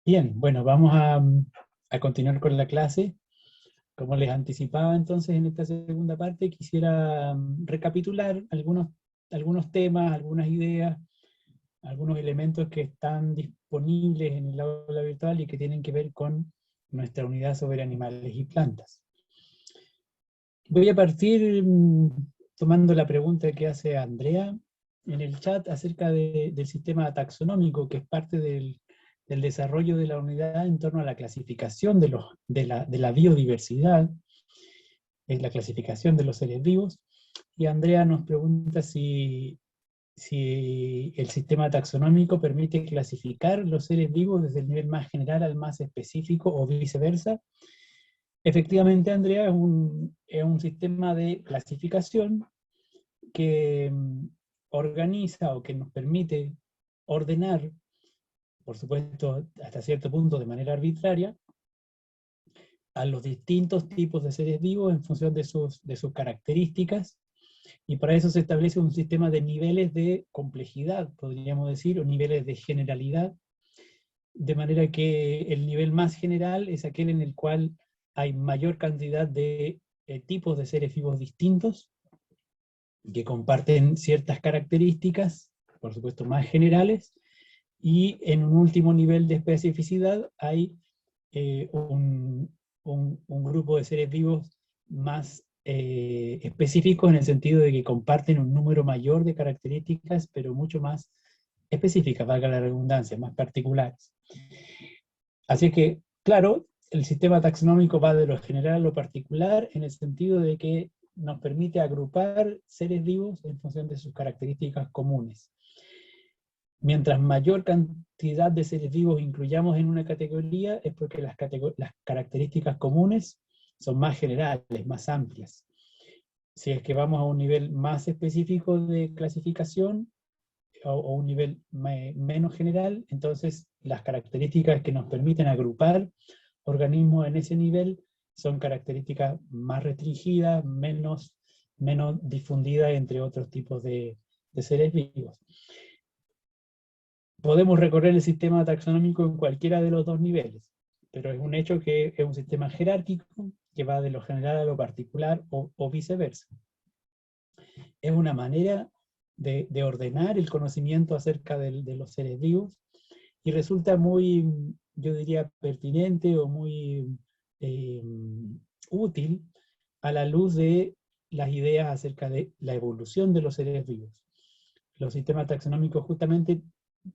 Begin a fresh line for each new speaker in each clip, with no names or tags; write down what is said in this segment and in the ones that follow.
Bien, bueno, vamos a continuar con la clase. Como les anticipaba entonces en esta segunda parte, quisiera recapitular algunos temas, algunas ideas, algunos elementos que están disponibles en el aula virtual y que tienen que ver con nuestra unidad sobre animales y plantas. Voy a partir tomando la pregunta que hace Andrea en el chat acerca del sistema taxonómico, que es parte del desarrollo de la unidad en torno a la clasificación de la biodiversidad, es la clasificación de los seres vivos, y Andrea nos pregunta si el sistema taxonómico permite clasificar los seres vivos desde el nivel más general al más específico o viceversa. Efectivamente, Andrea, es un sistema de clasificación que organiza o que nos permite ordenar, por supuesto, hasta cierto punto de manera arbitraria, a los distintos tipos de seres vivos en función de sus características, y para eso se establece un sistema de niveles de complejidad, podríamos decir, o niveles de generalidad, de manera que el nivel más general es aquel en el cual hay mayor cantidad de tipos de seres vivos distintos, que comparten ciertas características, por supuesto más generales, y en un último nivel de especificidad hay un grupo de seres vivos más específicos en el sentido de que comparten un número mayor de características, pero mucho más específicas, valga la redundancia, más particulares. Así que, claro, el sistema taxonómico va de lo general a lo particular, en el sentido de que nos permite agrupar seres vivos en función de sus características comunes. Mientras mayor cantidad de seres vivos incluyamos en una categoría, es porque las características comunes son más generales, más amplias. Si es que vamos a un nivel más específico de clasificación, o un nivel menos general, entonces las características que nos permiten agrupar organismos en ese nivel son características más restringidas, menos difundidas entre otros tipos de seres vivos. Podemos recorrer el sistema taxonómico en cualquiera de los dos niveles, pero es un hecho que es un sistema jerárquico que va de lo general a lo particular o viceversa. Es una manera de ordenar el conocimiento acerca de los seres vivos, y resulta muy, yo diría, pertinente o muy eh, útil a la luz de las ideas acerca de la evolución de los seres vivos. Los sistemas taxonómicos justamente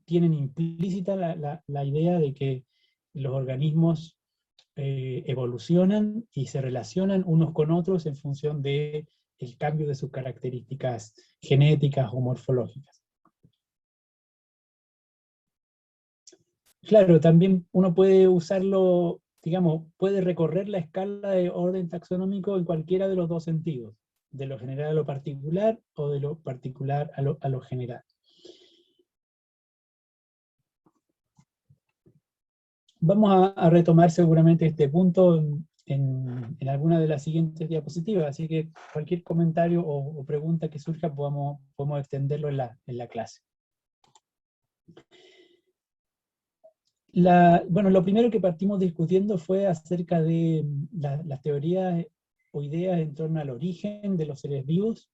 tienen implícita la idea de que los organismos evolucionan y se relacionan unos con otros en función de el cambio de sus características genéticas o morfológicas. Claro, también uno puede usarlo, digamos, puede recorrer la escala de orden taxonómico en cualquiera de los dos sentidos, de lo general a lo particular o de lo particular a lo general. Vamos a retomar seguramente este punto en alguna de las siguientes diapositivas, así que cualquier comentario o pregunta que surja podemos extenderlo en la clase. Bueno, lo primero que partimos discutiendo fue acerca de las teorías o ideas en torno al origen de los seres vivos.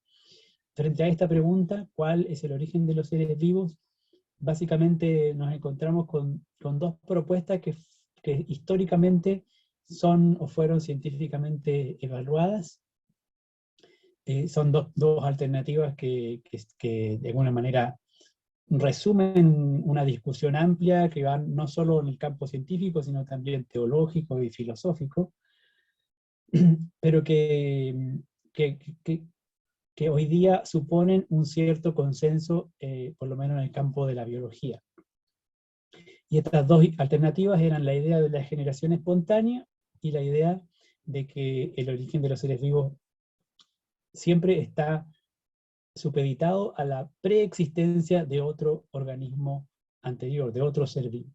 Frente a esta pregunta, ¿cuál es el origen de los seres vivos? Básicamente nos encontramos con dos propuestas que históricamente son o fueron científicamente evaluadas. Son dos alternativas que de alguna manera resumen una discusión amplia que va no solo en el campo científico, sino también teológico y filosófico, pero que, que, que hoy día suponen un cierto consenso, por lo menos en el campo de la biología. Y estas dos alternativas eran la idea de la generación espontánea y la idea de que el origen de los seres vivos siempre está supeditado a la preexistencia de otro organismo anterior, de otro ser vivo.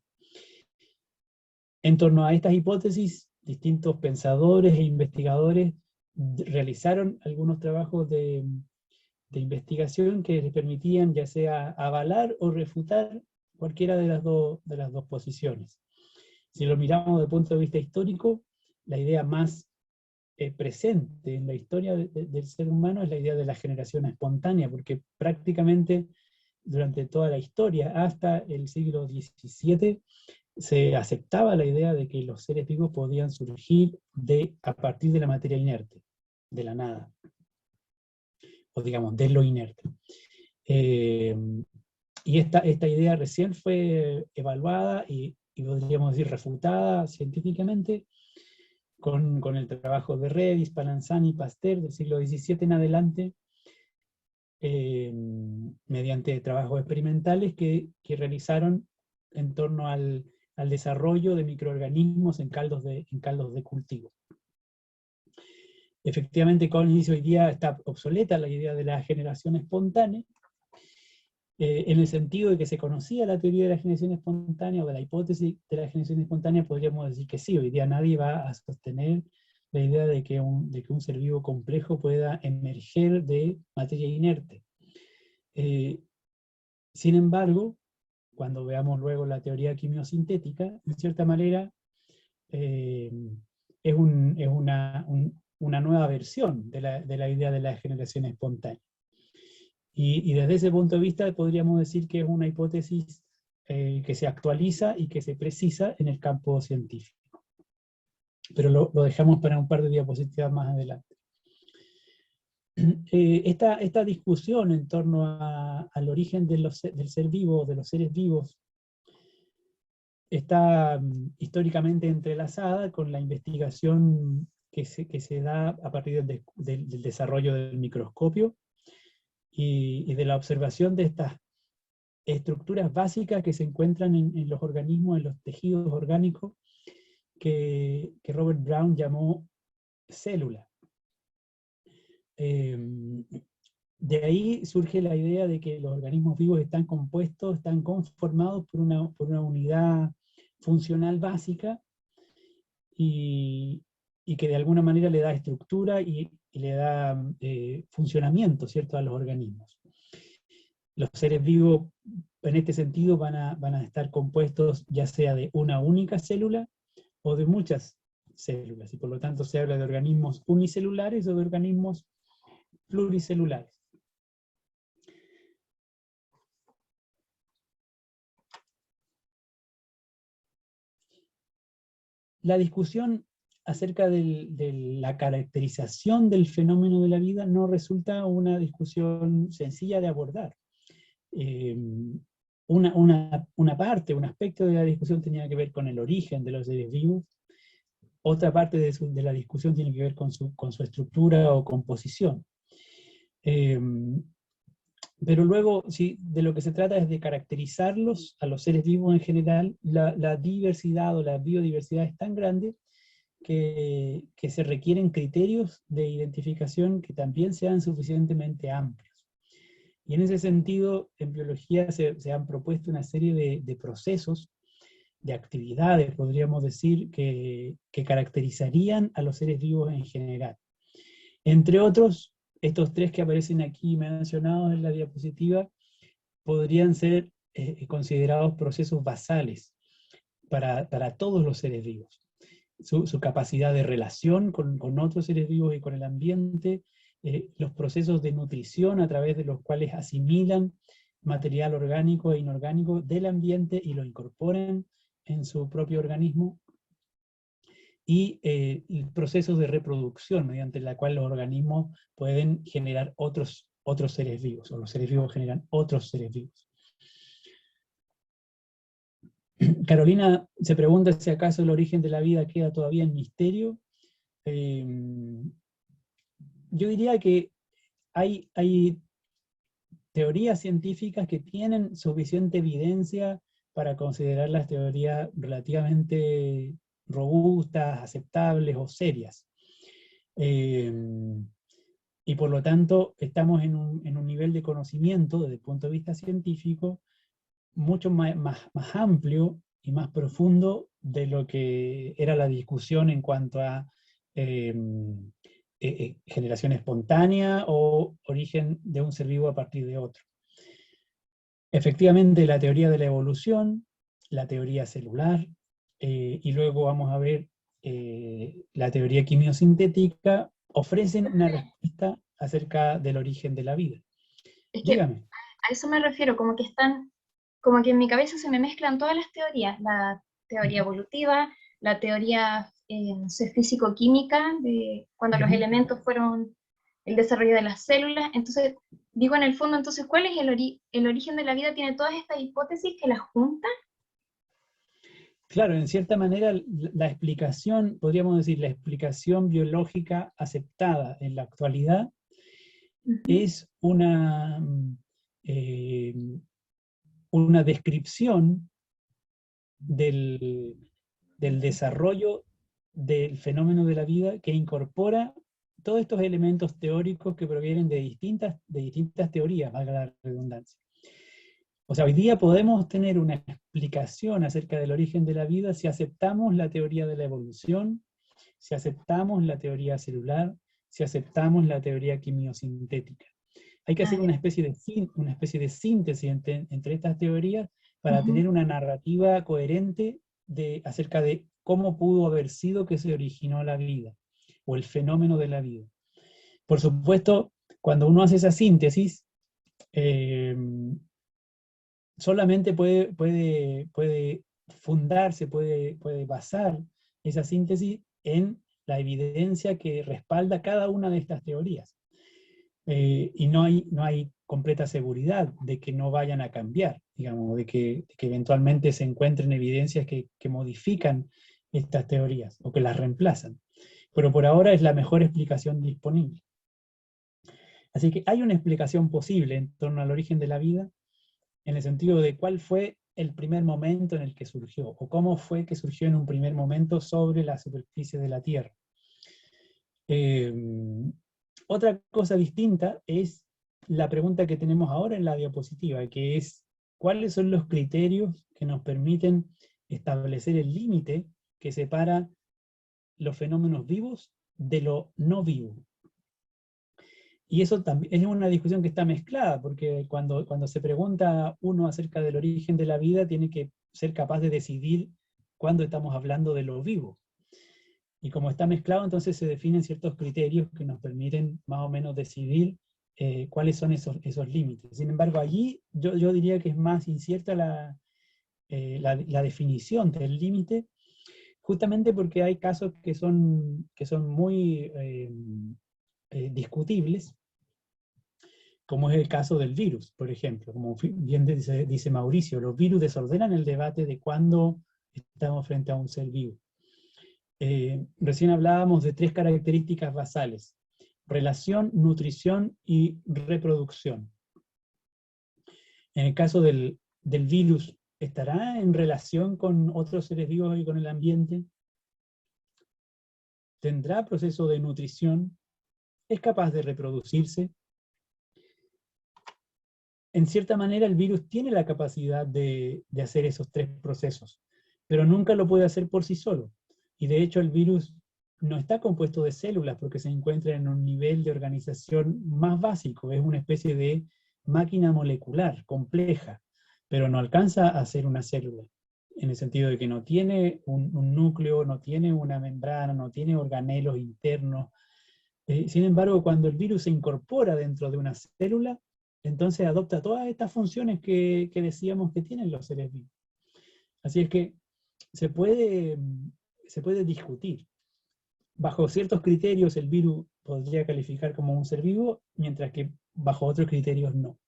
En torno a estas hipótesis, distintos pensadores e investigadores realizaron algunos trabajos de investigación que les permitían ya sea avalar o refutar cualquiera de las dos posiciones. Si lo miramos desde el punto de vista histórico, la idea más presente en la historia del ser humano es la idea de la generación espontánea, porque prácticamente durante toda la historia, hasta el siglo XVII, se aceptaba la idea de que los seres vivos podían surgir a partir de la materia inerte, de la nada, o digamos, de lo inerte. Y esta idea recién fue evaluada y podríamos decir refutada científicamente con el trabajo de Redis, Spallanzani y Pasteur del siglo XVII en adelante, mediante trabajos experimentales que realizaron en torno al desarrollo de microorganismos en caldos de cultivo. Efectivamente, Collins hoy día está obsoleta la idea de la generación espontánea, en el sentido de que se conocía la teoría de la generación espontánea, o de la hipótesis de la generación espontánea. Podríamos decir que sí, hoy día nadie va a sostener la idea de que un ser vivo complejo pueda emerger de materia inerte. Sin embargo, cuando veamos luego la teoría quimiosintética, en cierta manera, es una nueva versión de la idea de la generación espontánea. Y desde ese punto de vista podríamos decir que es una hipótesis que se actualiza y que se precisa en el campo científico. Pero lo dejamos para un par de diapositivas más adelante. Esta discusión en torno al origen del ser vivo, de los seres vivos, está históricamente entrelazada con la investigación que se da a partir del desarrollo del microscopio y de la observación de estas estructuras básicas que se encuentran en los organismos, en los tejidos orgánicos, que Robert Brown llamó célula. De ahí surge la idea de que los organismos vivos están conformados por una unidad funcional básica, y que de alguna manera le da estructura y le da funcionamiento, ¿cierto?, a los organismos. Los seres vivos, en este sentido, van a estar compuestos ya sea de una única célula o de muchas células, y por lo tanto se habla de organismos unicelulares o de organismos pluricelulares. La discusión acerca de la caracterización del fenómeno de la vida no resulta una discusión sencilla de abordar. Una parte, un aspecto de la discusión tenía que ver con el origen de los seres vivos, otra parte de la discusión tiene que ver con su estructura o composición. Pero luego, sí, de lo que se trata es de caracterizarlos, a los seres vivos en general. La diversidad o la biodiversidad es tan grande que se requieren criterios de identificación que también sean suficientemente amplios. Y en ese sentido, en biología se han propuesto una serie de procesos, de actividades, podríamos decir, que caracterizarían a los seres vivos en general. Entre otros, estos tres que aparecen aquí mencionados en la diapositiva podrían ser considerados procesos basales para todos los seres vivos. Su capacidad de relación con otros seres vivos y con el ambiente, los procesos de nutrición a través de los cuales asimilan material orgánico e inorgánico del ambiente y lo incorporan en su propio organismo, y procesos de reproducción mediante la cual los organismos pueden generar otros seres vivos, o los seres vivos generan otros seres vivos. Carolina se pregunta si acaso el origen de la vida queda todavía en misterio. Yo diría que hay teorías científicas que tienen suficiente evidencia para considerar las teorías relativamente robustas, aceptables o serias. Y por lo tanto estamos en un nivel de conocimiento desde el punto de vista científico mucho más amplio y más profundo de lo que era la discusión en cuanto a generación espontánea o origen de un ser vivo a partir de otro. Efectivamente, la teoría de la evolución, la teoría celular, y luego vamos a ver la teoría quimiosintética, ofrecen una respuesta acerca del origen de la vida.
Es que
Dígame.
a eso me refiero, como que están, como que en mi cabeza se me mezclan todas las teorías, la teoría evolutiva, la teoría, no sé, físico-química, de cuando los
Ujú.
elementos fueron el desarrollo de las células. Entonces, digo en el fondo, entonces, ¿cuál es el origen de la vida? ¿Tiene todas estas hipótesis que las juntan?
Claro, en cierta manera la explicación, podríamos decir, la explicación biológica aceptada en la actualidad
Ujú.
es eh, una descripción del, del desarrollo del fenómeno de la vida que incorpora todos estos elementos teóricos que provienen de distintas teorías, valga la redundancia. O sea, hoy día podemos tener una explicación acerca del origen de la vida si aceptamos la teoría de la evolución, si aceptamos la teoría celular, si aceptamos la teoría quimiosintética. Hay que
Ah,
hacer
ya.
una especie de síntesis entre estas teorías para
Ujú.
tener una narrativa coherente acerca de cómo pudo haber sido que se originó la vida, o el fenómeno de la vida. Por supuesto, cuando uno hace esa síntesis, eh, solamente puede fundarse, puede basar esa síntesis en la evidencia que respalda cada una de estas teorías. Y no hay completa seguridad de que no vayan a cambiar, digamos, de que eventualmente se encuentren evidencias que modifican estas teorías o que las reemplazan. Pero por ahora es la mejor explicación disponible. Así que hay una explicación posible en torno al origen de la vida, en el sentido de cuál fue el primer momento en el que surgió, o cómo fue que surgió en un primer momento sobre la superficie de la Tierra. Eh, Otra cosa distinta es la pregunta que tenemos ahora en la diapositiva, que es cuáles son los criterios que nos permiten establecer el límite que separa los fenómenos vivos de lo no vivo. Y eso también es una discusión que está mezclada, porque cuando se pregunta uno acerca del origen de la vida, tiene que ser capaz de decidir cuándo estamos hablando de lo vivo. Y como está mezclado, entonces se definen ciertos criterios que nos permiten más o menos decidir cuáles son esos límites. Sin embargo, allí yo diría que es más incierta la definición del límite, justamente porque hay casos que son muy discutibles, como es el caso del virus, por ejemplo. Como bien dice Mauricio, los virus desordenan el debate de cuándo estamos frente a un ser vivo. Recién hablábamos de tres características basales: relación, nutrición y reproducción. En el caso del virus, ¿estará en relación con otros seres vivos y con el ambiente? ¿Tendrá proceso de nutrición? ¿Es capaz de reproducirse? En cierta manera, el virus tiene la capacidad de hacer esos tres procesos, pero nunca lo puede hacer por sí solo. Y de hecho, el virus no está compuesto de células porque se encuentra en un nivel de organización más básico. Es una especie de máquina molecular compleja, pero no alcanza a ser una célula, en el sentido de que no tiene un núcleo, no tiene una membrana, no tiene organelos internos. Sin embargo, cuando el virus se incorpora dentro de una célula, entonces adopta todas estas funciones que decíamos que tienen los seres vivos. Así es que se puede, se puede discutir. Bajo ciertos criterios el virus podría calificar como un ser vivo, mientras que bajo otros criterios no.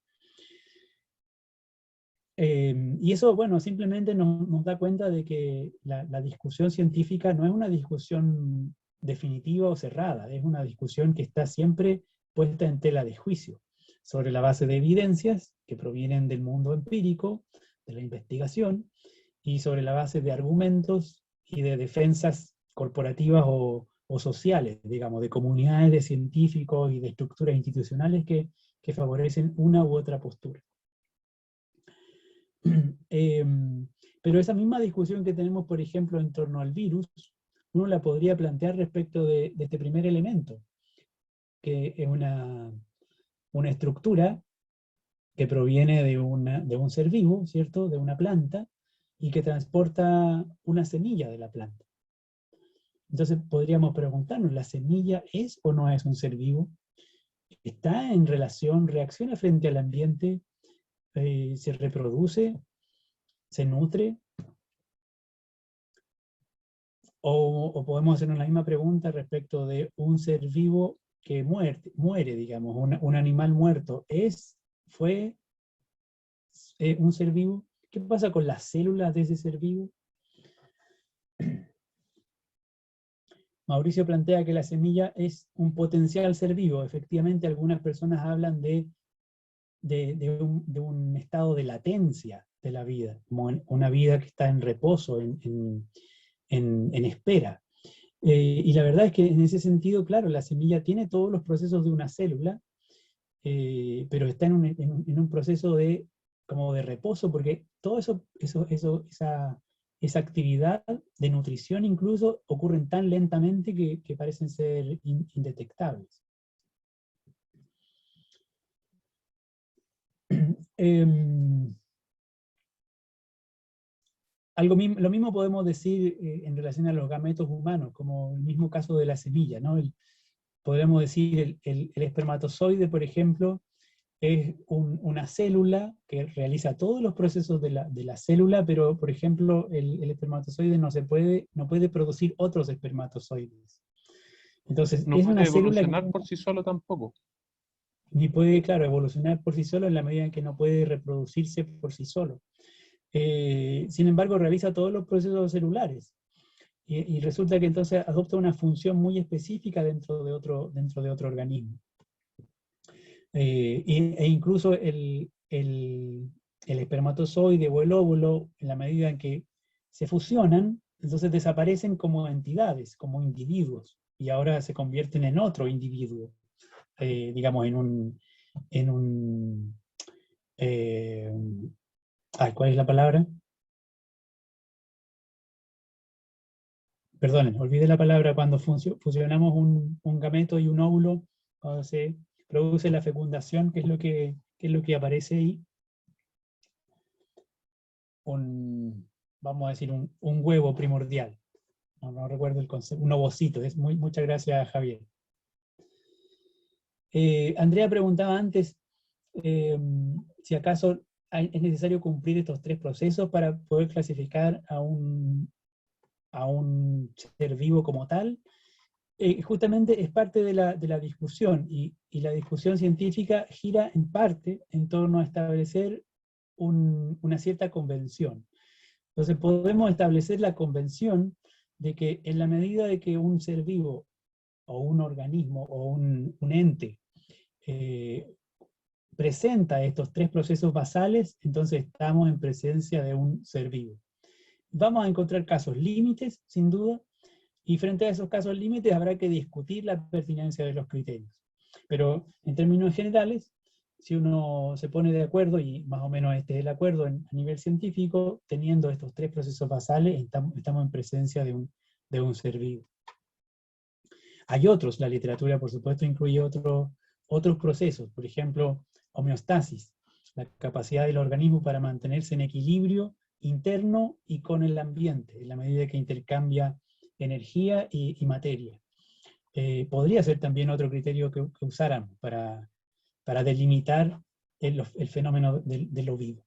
Y eso, bueno, simplemente nos da cuenta de que la discusión científica no es una discusión definitiva o cerrada, es una discusión que está siempre puesta en tela de juicio, sobre la base de evidencias que provienen del mundo empírico, de la investigación, y sobre la base de argumentos y de defensas corporativas o sociales, digamos, de comunidades de científicos y de estructuras institucionales que favorecen una u otra postura. Eh, pero esa misma discusión que tenemos, por ejemplo, en torno al virus, uno la podría plantear respecto de este primer elemento, que es una estructura que proviene de un ser vivo, ¿cierto? De una planta, y que transporta una semilla de la planta. Entonces podríamos preguntarnos, ¿la semilla es o no es un ser vivo? ¿Está en relación, reacciona frente al ambiente, se reproduce, se nutre? O podemos hacernos la misma pregunta respecto de un ser vivo que muere, digamos, un animal muerto. ¿Fue un ser vivo? ¿Qué pasa con las células de ese ser vivo? Mauricio plantea que la semilla es un potencial ser vivo. Efectivamente, algunas personas hablan de un estado de latencia de la vida, como una vida que está en reposo, en espera. Y la verdad es que en ese sentido, claro, la semilla tiene todos los procesos de una célula, pero está en un proceso como de reposo, porque todo esa actividad de nutrición incluso ocurren tan lentamente que parecen ser indetectables. Lo mismo podemos decir en relación a los gametos humanos, como el mismo caso de la semilla, ¿no? Podríamos decir el espermatozoide, por ejemplo, es una célula que realiza todos los procesos de la célula, pero, por ejemplo, el espermatozoide no puede producir otros espermatozoides. Entonces,
No
es una
puede
célula que
evolucionar por sí solo tampoco.
ni puede, claro, evolucionar por sí solo en la medida en que no puede reproducirse por sí solo. Sin embargo, realiza todos los procesos celulares. Y resulta que entonces adopta una función muy específica dentro de otro organismo. E incluso el espermatozoide o el óvulo, en la medida en que se fusionan, entonces desaparecen como entidades, como individuos, y ahora se convierten en otro individuo, digamos, eh, ¿cuál es la palabra? Perdonen, olvidé la palabra cuando fusionamos un gameto y un óvulo, cuando se produce la fecundación, ¿qué es lo que aparece ahí? Vamos a decir, un huevo primordial. No recuerdo el concepto, un ovocito. Muchas gracias, Javier. Andrea preguntaba antes si acaso es necesario cumplir estos 3 procesos para poder clasificar a un ser vivo como tal. Justamente es parte de la discusión, y la discusión científica gira en parte en torno a establecer una cierta convención. Entonces podemos establecer la convención de que en la medida de que un ser vivo, o un organismo, o un ente, presenta estos 3 procesos basales, entonces estamos en presencia de un ser vivo. Vamos a encontrar casos límites, sin duda, y frente a esos casos límites habrá que discutir la pertinencia de los criterios. Pero en términos generales, si uno se pone de acuerdo, y más o menos este es el acuerdo a nivel científico, teniendo estos 3 procesos basales, estamos en presencia de un ser vivo. Hay otros, la literatura por supuesto incluye otros procesos, por ejemplo, homeostasis, la capacidad del organismo para mantenerse en equilibrio interno y con el ambiente, en la medida que intercambia energía y materia. Podría ser también otro criterio que usáramos para delimitar el fenómeno de lo vivo.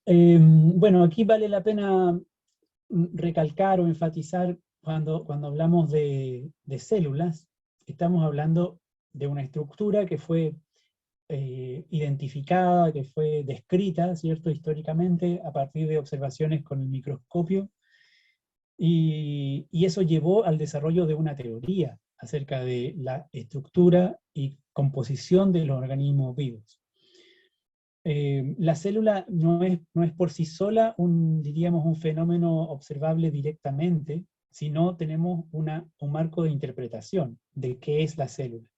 Bueno, aquí vale la pena recalcar o enfatizar cuando hablamos de células, estamos hablando de una estructura que fue identificada, que fue descrita, ¿cierto?, históricamente a partir de observaciones con el microscopio, y eso llevó al desarrollo de una teoría acerca de la estructura y composición de los organismos vivos. La célula no es por sí sola diríamos, un fenómeno observable directamente, sino tenemos un marco de interpretación de qué es la célula.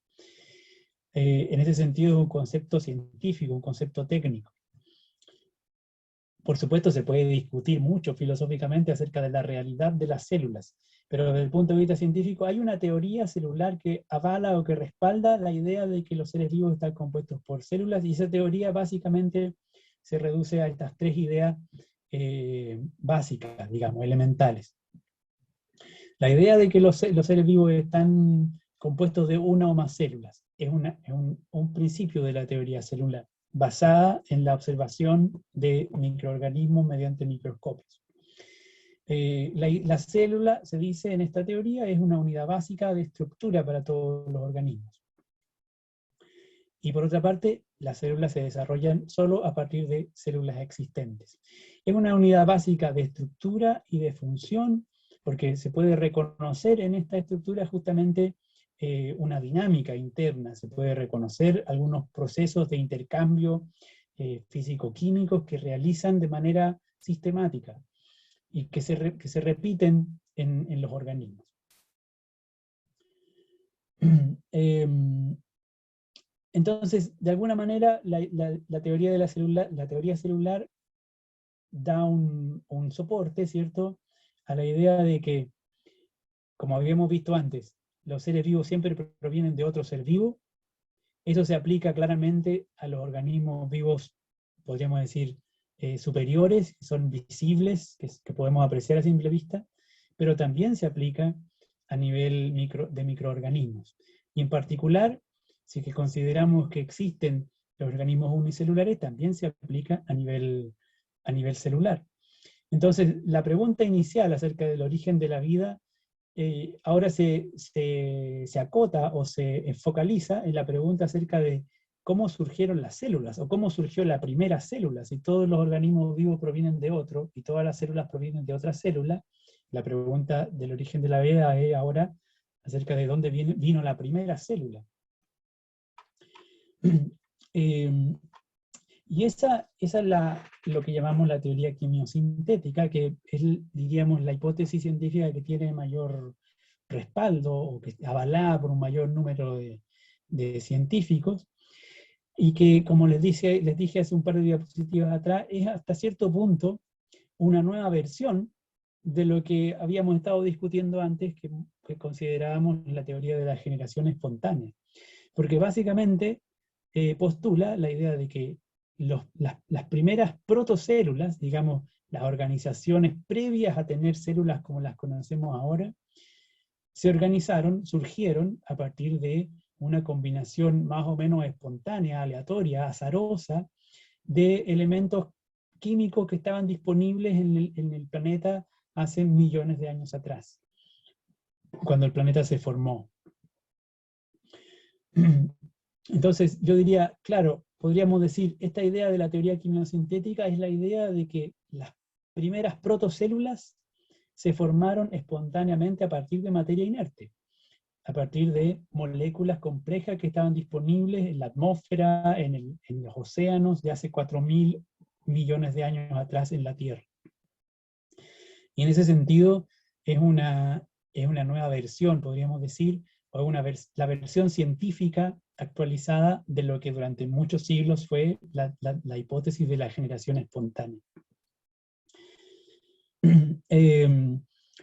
En ese sentido es un concepto científico, un concepto técnico. Por supuesto se puede discutir mucho filosóficamente acerca de la realidad de las células, pero desde el punto de vista científico hay una teoría celular que avala o que respalda la idea de que los seres vivos están compuestos por células, y esa teoría básicamente se reduce a estas tres ideas básicas, digamos, elementales. La idea de que los seres vivos están compuestos de una o más células es un principio de la teoría celular, basada en la observación de microorganismos mediante microscopios. La célula, se dice en esta teoría, es una unidad básica de estructura para todos los organismos. Y por otra parte, las células se desarrollan solo a partir de células existentes. Es una unidad básica de estructura y de función, porque se puede reconocer en esta estructura justamente una dinámica interna, se puede reconocer algunos procesos de intercambio físico-químicos que realizan de manera sistemática y que se repiten en los organismos. Entonces, de alguna manera, la teoría de la teoría celular da un soporte, ¿cierto?, a la idea de que, como habíamos visto antes, los seres vivos siempre provienen de otro ser vivo. Eso se aplica claramente a los organismos vivos, podríamos decir, superiores, que son visibles, que podemos apreciar a simple vista, pero también se aplica a nivel de microorganismos. Y en particular, si que consideramos que existen los organismos unicelulares, también se aplica a nivel celular. Entonces, la pregunta inicial acerca del origen de la vida ahora se acota o se focaliza en la pregunta acerca de cómo surgieron las células, o cómo surgió la primera célula. Si todos los organismos vivos provienen de otro, y todas las células provienen de otra célula, la pregunta del origen de la vida es ahora acerca de dónde vino la primera célula. Y esa es lo que llamamos la teoría quimiosintética, que es, diríamos, la hipótesis científica que tiene mayor respaldo, o que está avalada por un mayor número de científicos, y que, como les dije hace un par de diapositivas atrás, es hasta cierto punto una nueva versión de lo que habíamos estado discutiendo antes, que considerábamos la teoría de la generación espontánea. Porque básicamente postula la idea de que las primeras protocélulas, digamos, las organizaciones previas a tener células como las conocemos ahora, se organizaron, surgieron a partir de una combinación más o menos espontánea, aleatoria, azarosa, de elementos químicos que estaban disponibles en el planeta hace millones de años atrás, cuando el planeta se formó. Entonces, yo diría, claro, podríamos decir, esta idea de la teoría quimiosintética es la idea de que las primeras protocélulas se formaron espontáneamente a partir de materia inerte, a partir de moléculas complejas que estaban disponibles en la atmósfera, en los océanos, de hace 4.000 millones de años atrás en la Tierra. Y en ese sentido, es una nueva versión, podríamos decir, o la versión científica actualizada de lo que durante muchos siglos fue la hipótesis de la generación espontánea.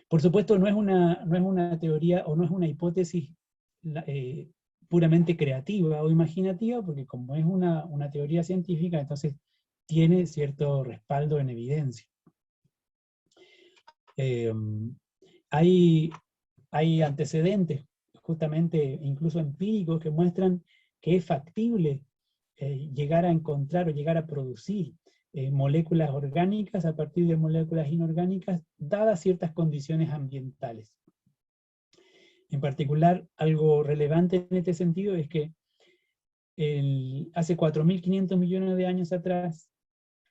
Por supuesto, no es una teoría o no es una hipótesis puramente creativa o imaginativa, porque como es una teoría científica, entonces tiene cierto respaldo en evidencia. Hay antecedentes, justamente incluso empíricos, que muestran que es factible llegar a encontrar o llegar a producir moléculas orgánicas a partir de moléculas inorgánicas, dadas ciertas condiciones ambientales. En particular, algo relevante en este sentido es que hace 4.500 millones de años atrás,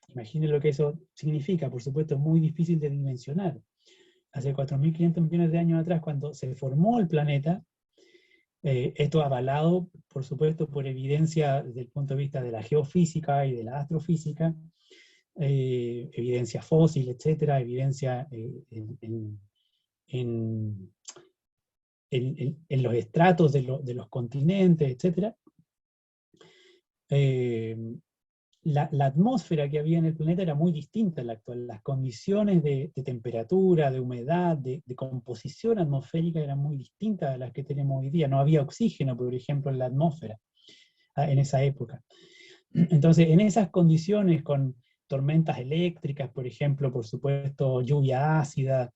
imaginen lo que eso significa, por supuesto es muy difícil de dimensionar. Hace 4.500 millones de años atrás, cuando se formó el planeta, esto avalado, por supuesto, por evidencia desde el punto de vista de la geofísica y de la astrofísica, evidencia fósil, etcétera, evidencia en los estratos de los continentes, etcétera. la atmósfera que había en el planeta era muy distinta a la actual. Las condiciones de temperatura, de humedad, de composición atmosférica eran muy distintas a las que tenemos hoy día. No había oxígeno, por ejemplo, en la atmósfera en esa época. Entonces, en esas condiciones, con tormentas eléctricas, por ejemplo, por supuesto, lluvia ácida,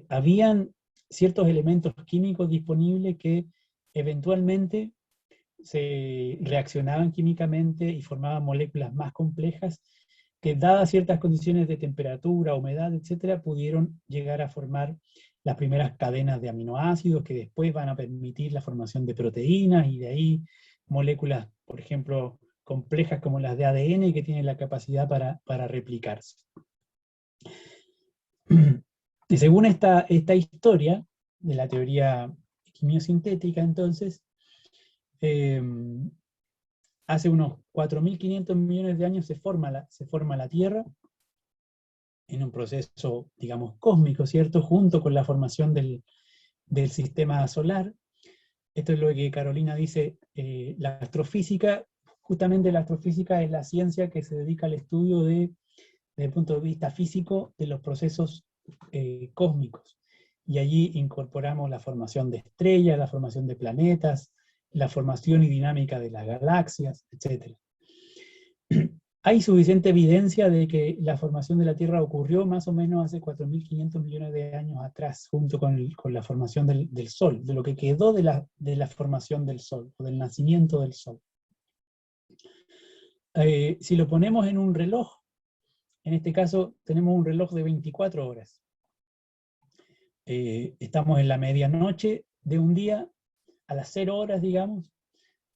habían ciertos elementos químicos disponibles que eventualmente se reaccionaban químicamente y formaban moléculas más complejas que, dadas ciertas condiciones de temperatura, humedad, etcétera, pudieron llegar a formar las primeras cadenas de aminoácidos que después van a permitir la formación de proteínas y de ahí moléculas, por ejemplo, complejas como las de ADN que tienen la capacidad para replicarse. Y según esta historia de la teoría quimiosintética, entonces, hace unos 4.500 millones de años se forma la Tierra en un proceso, digamos, cósmico, ¿cierto? Junto con la formación del sistema solar. Esto es lo que Carolina dice, la astrofísica, justamente la astrofísica es la ciencia que se dedica al estudio desde el punto de vista físico de los procesos cósmicos. Y allí incorporamos la formación de estrellas, la formación de planetas, la formación y dinámica de las galaxias, etc. Hay suficiente evidencia de que la formación de la Tierra ocurrió más o menos hace 4.500 millones de años atrás, junto con la formación del Sol, de lo que quedó de la formación del Sol, o del nacimiento del Sol. Si lo ponemos en un reloj, en este caso tenemos un reloj de 24 horas. Estamos en la medianoche de un día, a las 0 horas, digamos,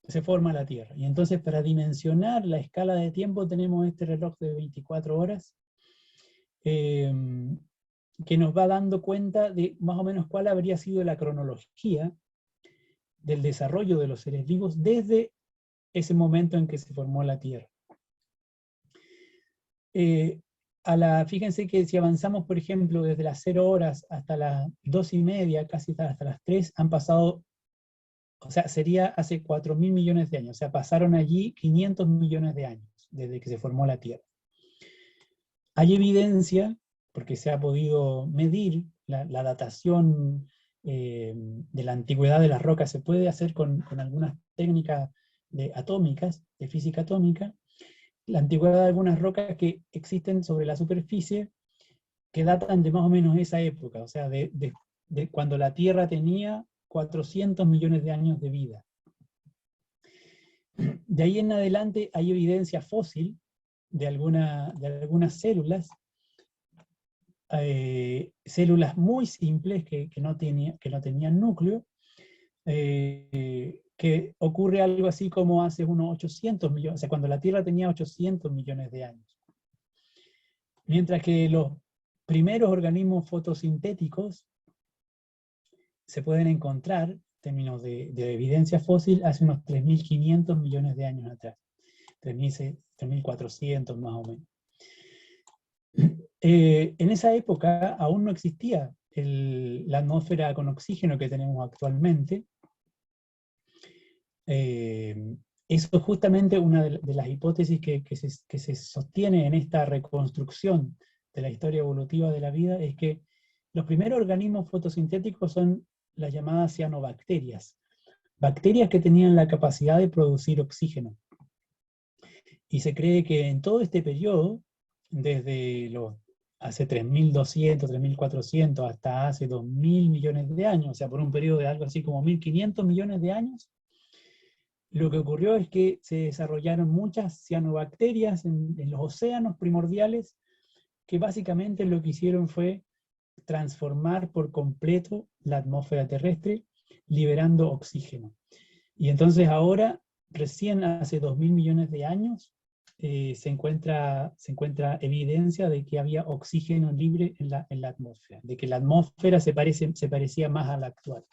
se forma la Tierra. Y entonces, para dimensionar la escala de tiempo, tenemos este reloj de 24 horas, que nos va dando cuenta de más o menos cuál habría sido la cronología del desarrollo de los seres vivos desde ese momento en que se formó la Tierra. Fíjense que si avanzamos, por ejemplo, desde las 0 horas hasta las 2:30, casi hasta las 3, han pasado, o sea, sería hace 4.000 millones de años, o sea, pasaron allí 500 millones de años, desde que se formó la Tierra. Hay evidencia, porque se ha podido medir la datación de la antigüedad de las rocas, se puede hacer con algunas técnicas atómicas, de física atómica, la antigüedad de algunas rocas que existen sobre la superficie, que datan de más o menos esa época, o sea, de cuando la Tierra tenía 400 millones de años de vida. De ahí en adelante hay evidencia fósil de algunas células, células muy simples que no tenían núcleo, que ocurre algo así como hace unos 800 millones, o sea, cuando la Tierra tenía 800 millones de años. Mientras que los primeros organismos fotosintéticos se pueden encontrar, en términos de evidencia fósil, hace unos 3.500 millones de años atrás. 3.400 más o menos. En esa época aún no existía la atmósfera con oxígeno que tenemos actualmente. Eso es justamente una de las hipótesis que se sostiene en esta reconstrucción de la historia evolutiva de la vida, es que los primeros organismos fotosintéticos son las llamadas cianobacterias, bacterias que tenían la capacidad de producir oxígeno. Y se cree que en todo este periodo, desde hace 3.200, 3.400 hasta hace 2.000 millones de años, o sea, por un periodo de algo así como 1.500 millones de años, lo que ocurrió es que se desarrollaron muchas cianobacterias en los océanos primordiales, que básicamente lo que hicieron fue transformar por completo la atmósfera terrestre, liberando oxígeno. Y entonces ahora, recién hace 2.000 millones de años, se encuentra evidencia de que había oxígeno libre en la atmósfera, de que la atmósfera se parecía más a la actual.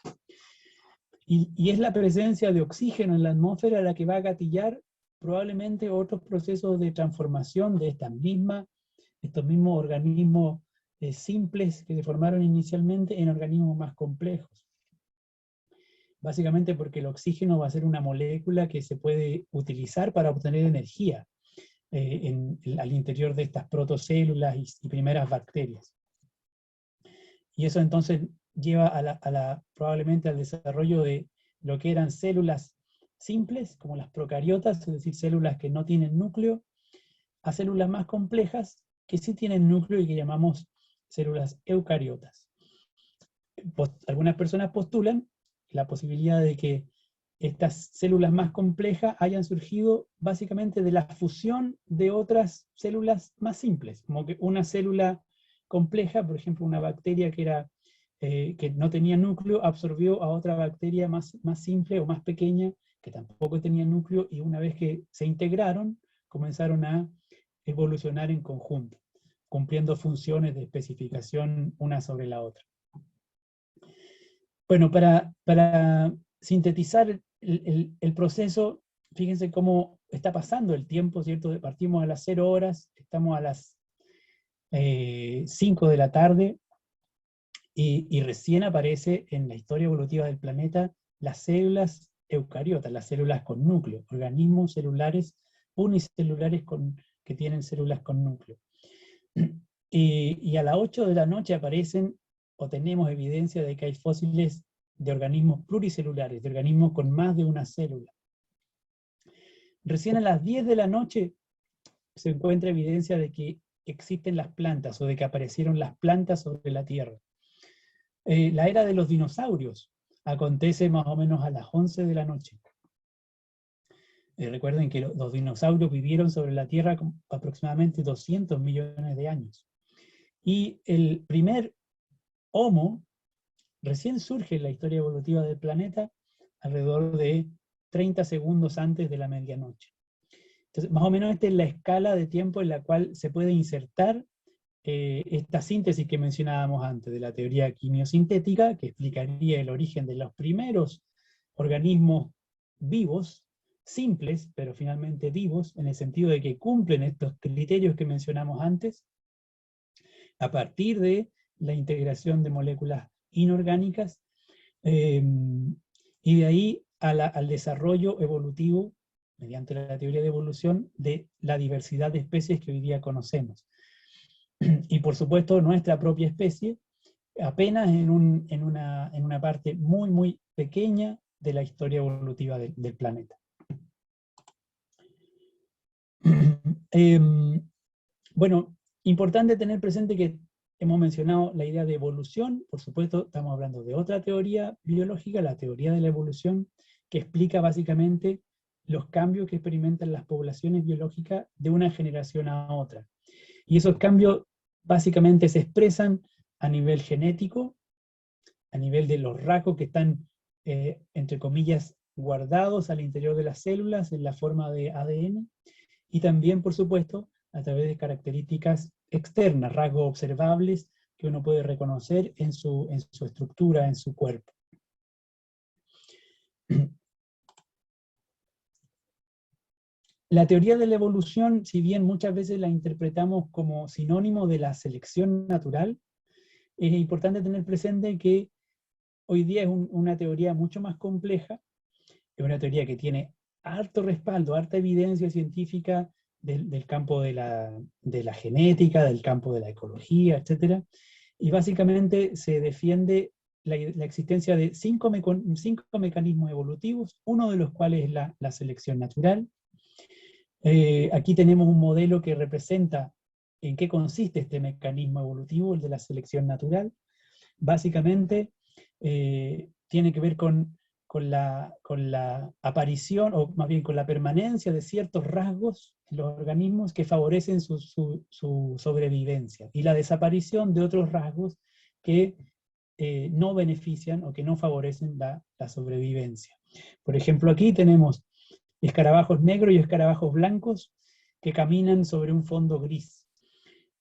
Y es la presencia de oxígeno en la atmósfera la que va a gatillar probablemente otros procesos de transformación de estos mismos organismos simples que se formaron inicialmente en organismos más complejos. Básicamente porque el oxígeno va a ser una molécula que se puede utilizar para obtener energía. al interior de estas protocélulas y primeras bacterias. Y eso entonces lleva probablemente al desarrollo de lo que eran células simples, como las procariotas, es decir, células que no tienen núcleo, a células más complejas que sí tienen núcleo y que llamamos células eucariotas. Algunas personas postulan la posibilidad de que estas células más complejas hayan surgido básicamente de la fusión de otras células más simples, como que una célula compleja, por ejemplo una bacteria que no tenía núcleo, absorbió a otra bacteria más simple o más pequeña, que tampoco tenía núcleo, y una vez que se integraron, comenzaron a evolucionar en conjunto, cumpliendo funciones de especificación una sobre la otra. Bueno, para sintetizar el proceso, fíjense cómo está pasando el tiempo, ¿cierto? Partimos a las 0 horas, estamos a las 5 de la tarde, y recién aparece en la historia evolutiva del planeta las células eucariotas, las células con núcleo, organismos celulares unicelulares que tienen células con núcleo. Y a las 8 de la noche aparecen, o tenemos evidencia de que hay fósiles de organismos pluricelulares, de organismos con más de una célula. Recién a las 10 de la noche se encuentra evidencia de que existen las plantas, o de que aparecieron las plantas sobre la Tierra. La era de los dinosaurios acontece más o menos a las 11 de la noche. Recuerden que los dinosaurios vivieron sobre la Tierra aproximadamente 200 millones de años. Y el primer Homo recién surge en la historia evolutiva del planeta alrededor de 30 segundos antes de la medianoche. Entonces, más o menos esta es la escala de tiempo en la cual se puede insertar esta síntesis que mencionábamos antes, de la teoría quimiosintética, que explicaría el origen de los primeros organismos vivos, simples, pero finalmente vivos, en el sentido de que cumplen estos criterios que mencionamos antes, a partir de la integración de moléculas inorgánicas, y de ahí al desarrollo evolutivo, mediante la teoría de evolución, de la diversidad de especies que hoy día conocemos. Y por supuesto nuestra propia especie, apenas en una parte muy, muy pequeña de la historia evolutiva del planeta. Bueno, importante tener presente que hemos mencionado la idea de evolución. Por supuesto, estamos hablando de otra teoría biológica, la teoría de la evolución, que explica básicamente los cambios que experimentan las poblaciones biológicas de una generación a otra. Y esos cambios básicamente se expresan a nivel genético, a nivel de los rasgos que están, entre comillas, guardados al interior de las células en la forma de ADN, y también, por supuesto, a través de características externas, rasgos observables que uno puede reconocer en su estructura, en su cuerpo. La teoría de la evolución, si bien muchas veces la interpretamos como sinónimo de la selección natural, es importante tener presente que hoy día es una teoría mucho más compleja, es una teoría que tiene harto respaldo, harta evidencia científica del campo de la genética, del campo de la ecología, etc. Y básicamente se defiende la existencia de cinco mecanismos evolutivos, uno de los cuales es la selección natural. Aquí tenemos un modelo que representa en qué consiste este mecanismo evolutivo, el de la selección natural. Básicamente tiene que ver con la aparición, o más bien con la permanencia de ciertos rasgos en los organismos que favorecen su sobrevivencia, y la desaparición de otros rasgos que no benefician o que no favorecen la sobrevivencia. Por ejemplo, aquí tenemos escarabajos negros y escarabajos blancos que caminan sobre un fondo gris.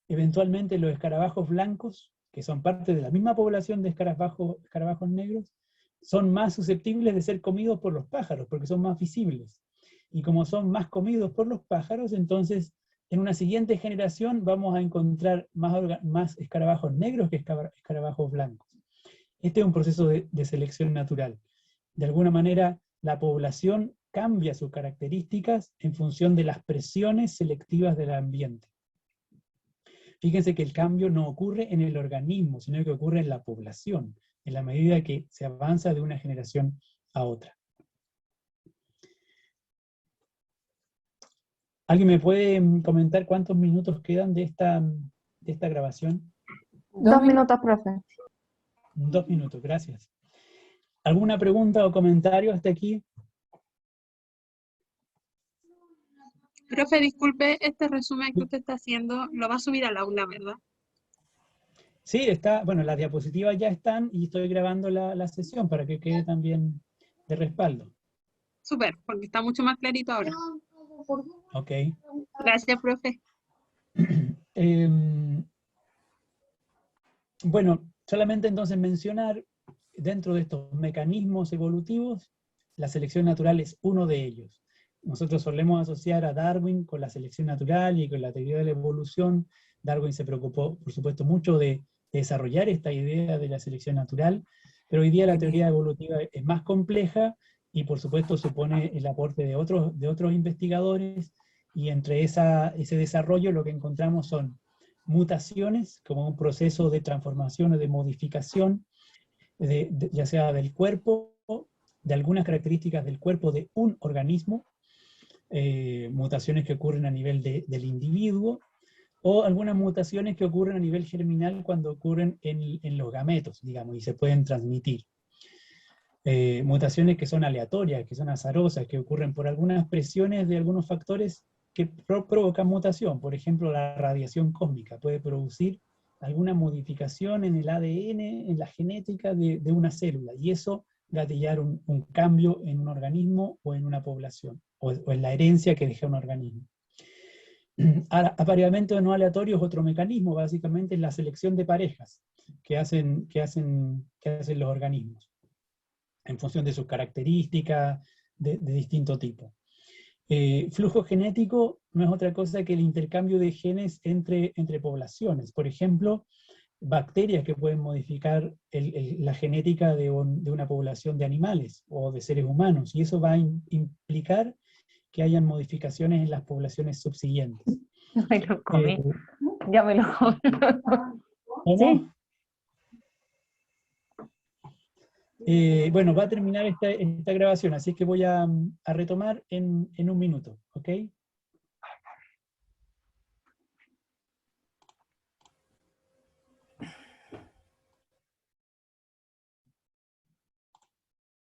Eventualmente los escarabajos blancos, que son parte de la misma población de escarabajos negros, son más susceptibles de ser comidos por los pájaros, porque son más visibles. Y como son más comidos por los pájaros, entonces en una siguiente generación vamos a encontrar más escarabajos negros que escarabajos blancos. Este es un proceso de selección natural. De alguna manera, la población cambia sus características en función de las presiones selectivas del ambiente. Fíjense que el cambio no ocurre en el organismo, sino que ocurre en la población, en la medida que se avanza de una generación a otra. ¿Alguien me puede comentar cuántos minutos quedan de esta grabación?
2 minutos, profe.
2 minutos, gracias. ¿Alguna pregunta o comentario hasta aquí?
Profe, disculpe, este resumen que usted está haciendo lo va a subir al aula, ¿verdad?
Sí, está, bueno, las diapositivas ya están y estoy grabando la sesión para que quede también de respaldo.
Súper, porque está mucho más clarito ahora.
Ok.
Gracias, profe.
Bueno, solamente entonces mencionar, dentro de estos mecanismos evolutivos, la selección natural es uno de ellos. Nosotros solemos asociar a Darwin con la selección natural y con la teoría de la evolución. Darwin se preocupó, por supuesto, mucho de desarrollar esta idea de la selección natural, pero hoy día la teoría evolutiva es más compleja y, por supuesto, supone el aporte de otros investigadores, y entre ese desarrollo lo que encontramos son mutaciones, como un proceso de transformación o de modificación, ya sea del cuerpo, de algunas características del cuerpo de un organismo, mutaciones que ocurren a nivel del individuo, o algunas mutaciones que ocurren a nivel germinal cuando ocurren en los gametos, digamos, y se pueden transmitir. Mutaciones que son aleatorias, que son azarosas, que ocurren por algunas presiones de algunos factores que provocan mutación. Por ejemplo, la radiación cósmica puede producir alguna modificación en el ADN, en la genética de una célula, y eso gatillar un cambio en un organismo o en una población, o en la herencia que deja un organismo. Apareamiento no aleatorio es otro mecanismo, básicamente es la selección de parejas que hacen los organismos, en función de sus características de distinto tipo. Flujo genético no es otra cosa que el intercambio de genes entre poblaciones. Por ejemplo, bacterias que pueden modificar la genética de una población de animales o de seres humanos, y eso va a implicar que hayan modificaciones en las poblaciones subsiguientes.
Me lo comí. Ya me lo comí.
¿Cómo? Bueno, va a terminar esta grabación, así que voy a retomar en un minuto, ¿ok?